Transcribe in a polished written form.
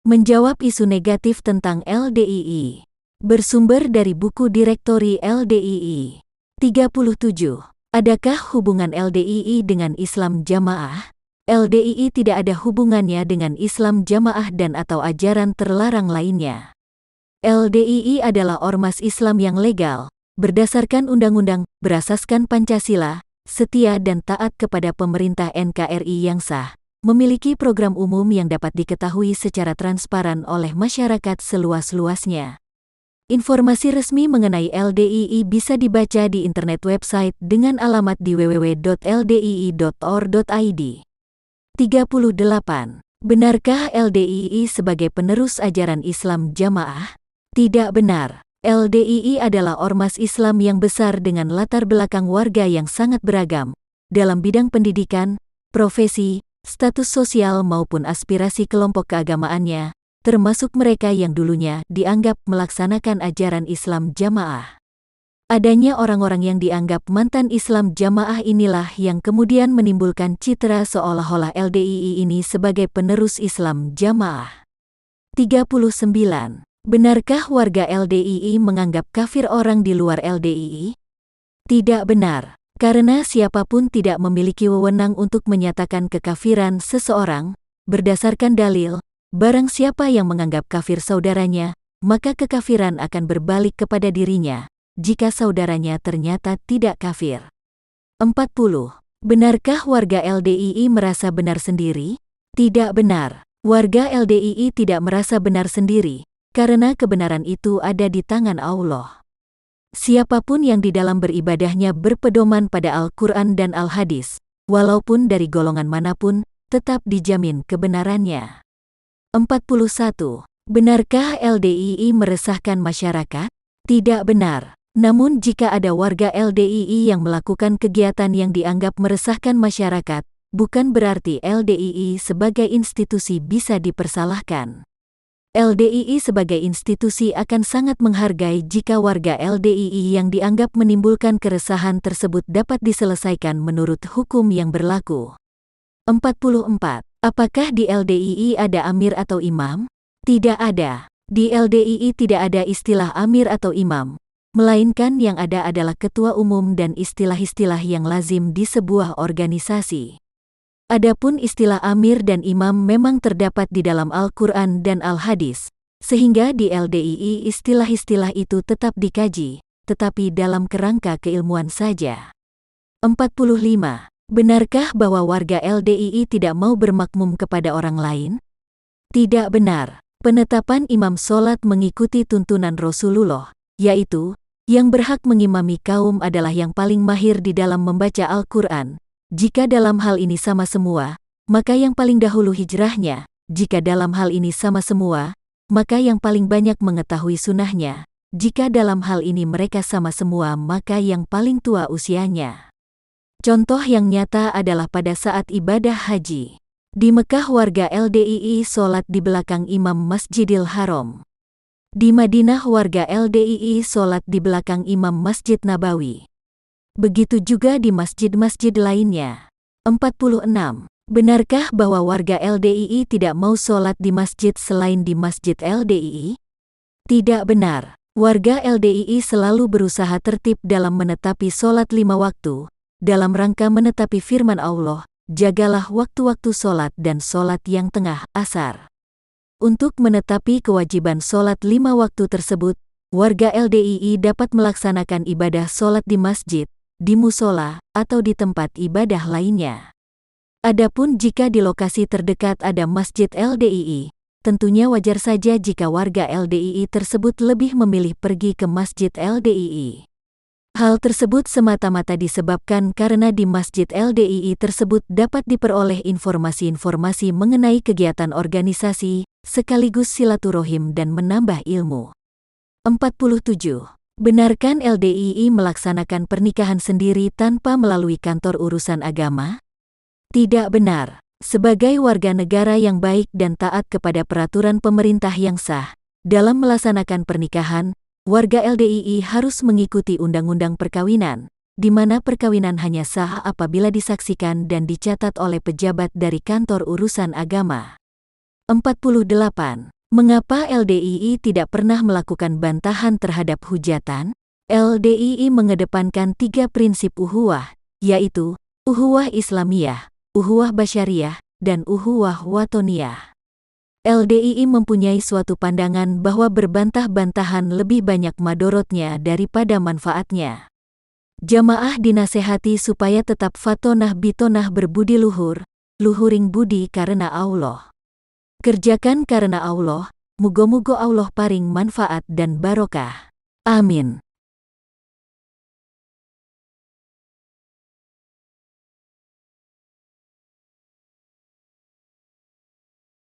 Menjawab isu negatif tentang LDII. Bersumber dari buku Direktori LDII. 37. Adakah hubungan LDII dengan Islam Jamaah? LDII tidak ada hubungannya dengan Islam Jamaah dan atau ajaran terlarang lainnya. LDII adalah ormas Islam yang legal, berdasarkan undang-undang, berasaskan Pancasila, setia dan taat kepada pemerintah NKRI yang sah, memiliki program umum yang dapat diketahui secara transparan oleh masyarakat seluas-luasnya. Informasi resmi mengenai LDII bisa dibaca di internet website dengan alamat di www.ldii.or.id. 38. Benarkah LDII sebagai penerus ajaran Islam Jamaah? Tidak benar. LDII adalah ormas Islam yang besar dengan latar belakang warga yang sangat beragam, dalam bidang pendidikan, profesi, status sosial maupun aspirasi kelompok keagamaannya, termasuk mereka yang dulunya dianggap melaksanakan ajaran Islam Jamaah. Adanya orang-orang yang dianggap mantan Islam Jamaah inilah yang kemudian menimbulkan citra seolah-olah LDII ini sebagai penerus Islam Jamaah. 39. Benarkah warga LDII menganggap kafir orang di luar LDII? Tidak benar, karena siapapun tidak memiliki wewenang untuk menyatakan kekafiran seseorang, berdasarkan dalil, barang siapa yang menganggap kafir saudaranya, maka kekafiran akan berbalik kepada dirinya, jika saudaranya ternyata tidak kafir. 40. Benarkah warga LDII merasa benar sendiri? Tidak benar, warga LDII tidak merasa benar sendiri, karena kebenaran itu ada di tangan Allah. Siapapun yang di dalam beribadahnya berpedoman pada Al-Quran dan Al-Hadis, walaupun dari golongan manapun, tetap dijamin kebenarannya. 41. Benarkah LDII meresahkan masyarakat? Tidak benar. Namun jika ada warga LDII yang melakukan kegiatan yang dianggap meresahkan masyarakat, bukan berarti LDII sebagai institusi bisa dipersalahkan. LDII sebagai institusi akan sangat menghargai jika warga LDII yang dianggap menimbulkan keresahan tersebut dapat diselesaikan menurut hukum yang berlaku. 44. Apakah di LDII ada amir atau imam? Tidak ada. Di LDII tidak ada istilah amir atau imam, melainkan yang ada adalah ketua umum dan istilah-istilah yang lazim di sebuah organisasi. Adapun istilah amir dan imam memang terdapat di dalam Al-Quran dan Al-Hadis, sehingga di LDII istilah-istilah itu tetap dikaji, tetapi dalam kerangka keilmuan saja. 45. Benarkah bahwa warga LDII tidak mau bermakmum kepada orang lain? Tidak benar. Penetapan imam sholat mengikuti tuntunan Rasulullah, yaitu, yang berhak mengimami kaum adalah yang paling mahir di dalam membaca Al-Quran. Jika dalam hal ini sama semua, maka yang paling dahulu hijrahnya. Jika dalam hal ini sama semua, maka yang paling banyak mengetahui sunnahnya. Jika dalam hal ini mereka sama semua, maka yang paling tua usianya. Contoh yang nyata adalah pada saat ibadah haji. Di Mekah warga LDII sholat di belakang imam Masjidil Haram. Di Madinah warga LDII sholat di belakang imam Masjid Nabawi. Begitu juga di masjid-masjid lainnya. 46. Benarkah bahwa warga LDII tidak mau sholat di masjid selain di masjid LDII? Tidak benar. Warga LDII selalu berusaha tertib dalam menetapi sholat 5 waktu, dalam rangka menetapi firman Allah, jagalah waktu-waktu sholat dan sholat yang tengah, asar. Untuk menetapi kewajiban sholat 5 waktu tersebut, warga LDII dapat melaksanakan ibadah sholat di masjid, di musola, atau di tempat ibadah lainnya. Adapun jika di lokasi terdekat ada masjid LDII, tentunya wajar saja jika warga LDII tersebut lebih memilih pergi ke masjid LDII. Hal tersebut semata-mata disebabkan karena di masjid LDII tersebut dapat diperoleh informasi-informasi mengenai kegiatan organisasi, sekaligus silaturahim dan menambah ilmu. 47. Benarkan LDII melaksanakan pernikahan sendiri tanpa melalui kantor urusan agama? Tidak benar. Sebagai warga negara yang baik dan taat kepada peraturan pemerintah yang sah, dalam melaksanakan pernikahan, warga LDII harus mengikuti undang-undang perkawinan, di mana perkawinan hanya sah apabila disaksikan dan dicatat oleh pejabat dari kantor urusan agama. 48. Mengapa LDII tidak pernah melakukan bantahan terhadap hujatan? LDII mengedepankan 3 prinsip ukhuwah, yaitu ukhuwah Islamiyah, ukhuwah Basyariyah, dan ukhuwah Watoniyah. LDII mempunyai suatu pandangan bahwa berbantah-bantahan lebih banyak madorotnya daripada manfaatnya. Jamaah dinasehati supaya tetap fatonah bitonah berbudi luhur, luhuring budi karena Allah. Kerjakan karena Allah, mugo-mugo Allah paring manfaat dan barokah. Amin.